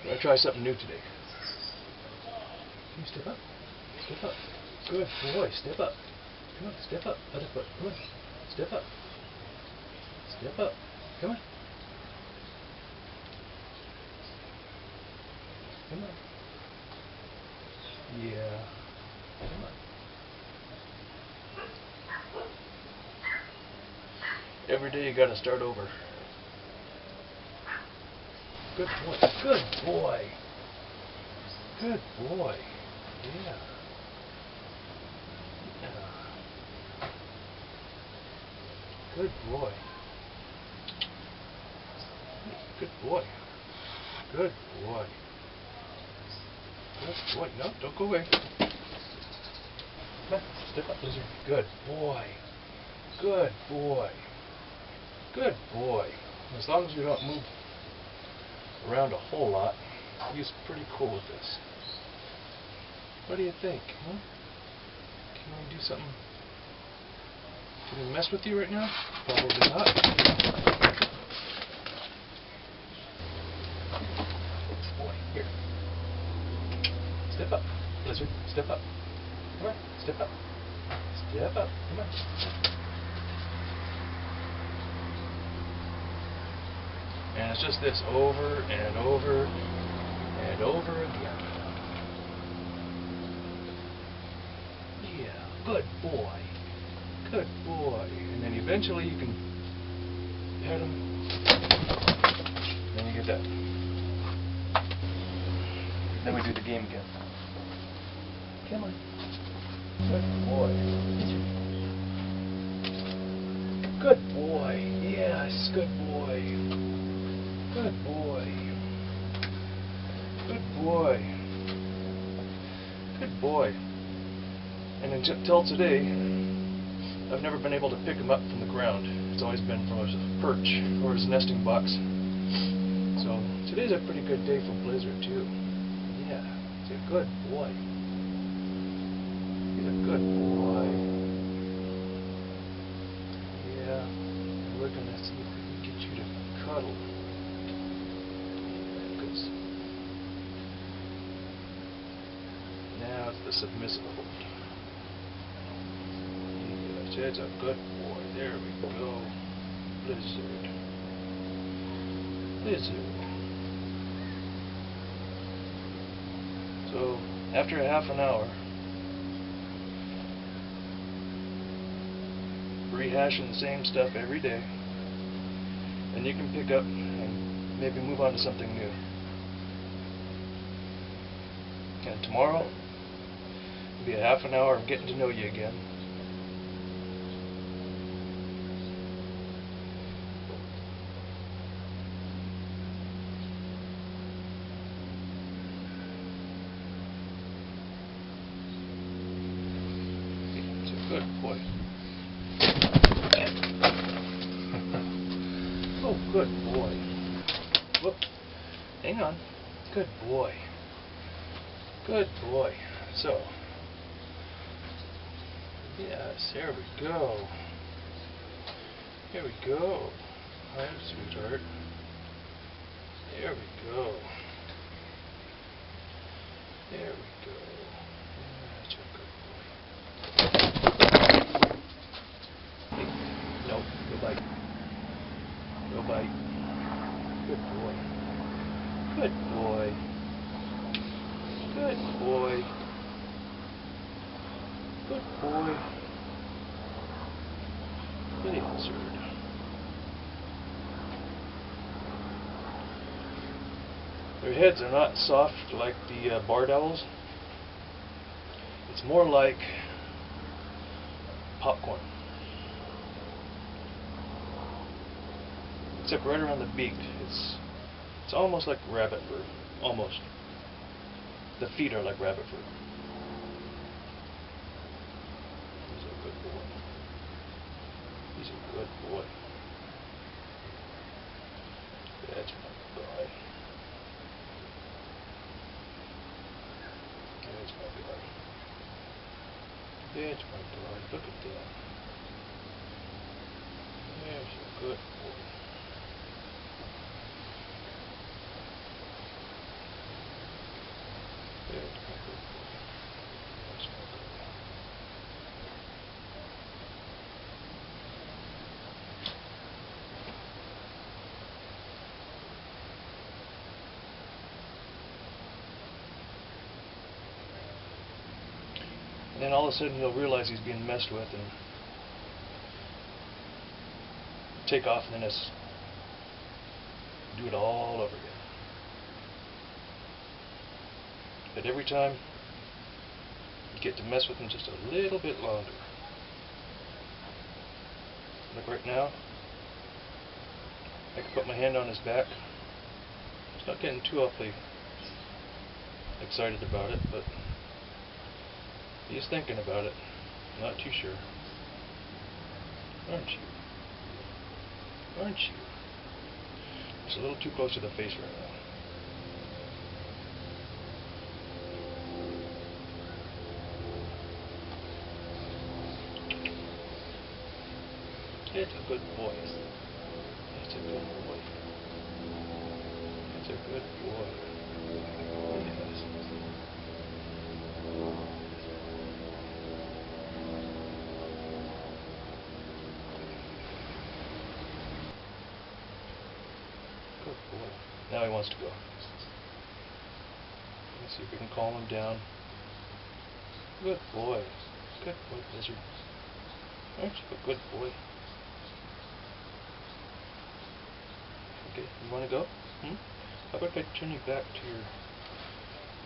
We're going to try something new today. Can you step up? Step up. Good boy. Step up. Come on, step up. Other foot. Come on. Step up. Step up. Come on. Come on. Yeah. Come on. Every day you got to start over. Good boy. Good boy. Good boy. Yeah. Good boy. Good boy. Good boy. Good boy. No, don't go away. Come on, step up, Lizard. Good boy. Good boy. Good boy. As long as you don't move around a whole lot, he's pretty cool with this. What do you think? Huh? Can we do something? Can we mess with you right now? Probably not. Boy, here. Step up, Lizard. Step up. Come on, step up. Step up. Come on. And it's just this over and over and over again. Yeah, good boy. Good boy. And then eventually you can pet him. Then you get that. Then we do the game again. Come on. Good boy. Good boy. Yes, good boy. Good boy. Good boy. Good boy. And until today, I've never been able to pick him up from the ground. It's always been from his perch or his nesting box. So today's a pretty good day for Blizzard too. Yeah, he's a good boy. He's a good boy. Yeah, we're gonna see if we can get you to cuddle. Now it's the submissive hold. Yes, it's a good boy. There we go. Blizzard. Blizzard. So, after a half an hour, rehashing the same stuff every day, and you can pick up and maybe move on to something new. And tomorrow will be a half an hour of getting to know you again. He's a good boy. Oh, good boy. Whoop. Hang on. Good boy. Good boy. So, yes, here we go. Here we go. Hi, sweetheart. There we go. There we go. That's a good boy. Hey, no, go bite. Go bite. Good boy. Good boy. Good boy. Good boy. Good answered. Their heads are not soft like the barred owls. It's more like popcorn. Except right around the beak, it's almost like rabbit fur. Almost. The feet are like rabbit fur. He's a good boy. He's a good boy. That's my guy. That's my guy. That's my guy. Look at that. There's a good boy. then all of a sudden he'll realize he's being messed with and take off, and then it's do it all over again. But every time you get to mess with him just a little bit longer. Like right now, I can put my hand on his back. He's not getting too awfully excited about it, but he's thinking about it. Not too sure. Aren't you? Aren't you? It's a little too close to the face right now. It's a good boy. It's a good boy. It's a good boy. Yes. Good boy. Now he wants to go. Let's see if we can calm him down. Good boy. Good boy, Blizzard. Aren't you a good boy? Okay, you want to go? How about if I turn you back to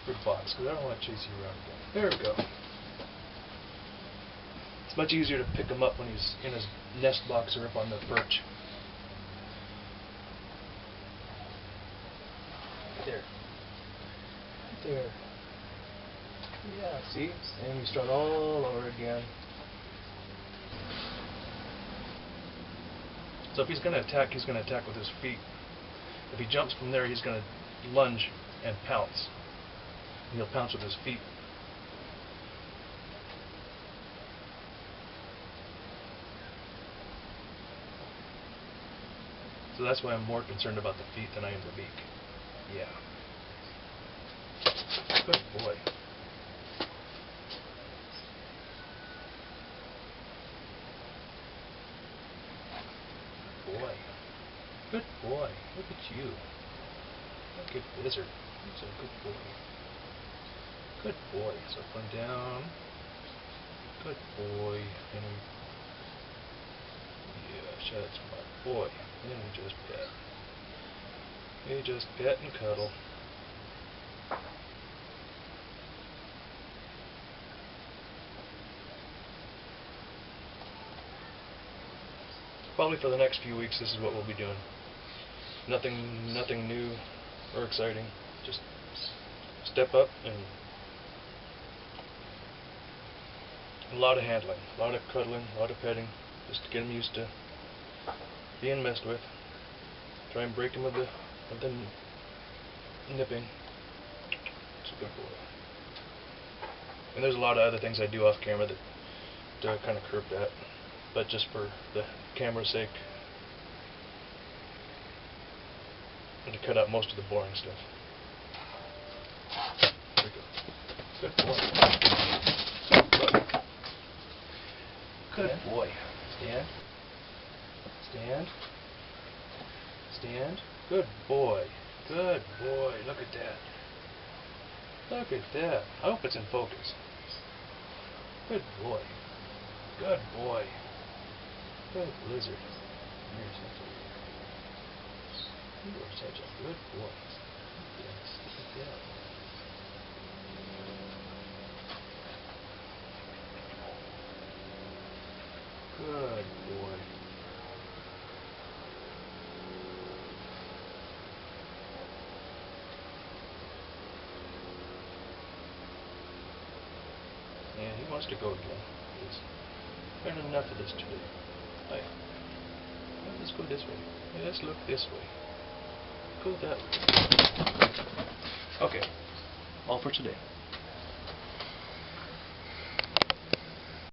your box, because I don't want to chase you around again. There we go. It's much easier to pick him up when he's in his nest box or up on the perch. There. There. Yeah, see? And we start all over again. So if he's going to attack with his feet. If he jumps from there, he's going to lunge and pounce. And he'll pounce with his feet. So that's why I'm more concerned about the feet than I am the beak. Yeah. Good boy. Boy. Good boy. Look at you. Look at Blizzard. He's a good boy. Good boy. So up and down. Good boy. And yeah, that's my boy. And we just pet. We just pet and cuddle. Probably for the next few weeks, this is what we'll be doing. Nothing new or exciting. Just step up and a lot of handling, a lot of cuddling, a lot of petting, just to get him used to being messed with. Try and break him with the nipping. It's a good boy. And there's a lot of other things I do off camera that kind of curb that. But just for the camera's sake, and to cut out most of the boring stuff. There we go. Good boy. Good boy. Stand. Stand. Stand. Good boy. Good boy. Look at that. Look at that. I hope it's in focus. Good boy. Good boy. Good Blizzard. You are such a good boy. Yes, look at that. Good boy. Yeah, he wants to go again. He's had enough of this today. Let's go this way. Let's look this way. Go that way. Okay. All for today.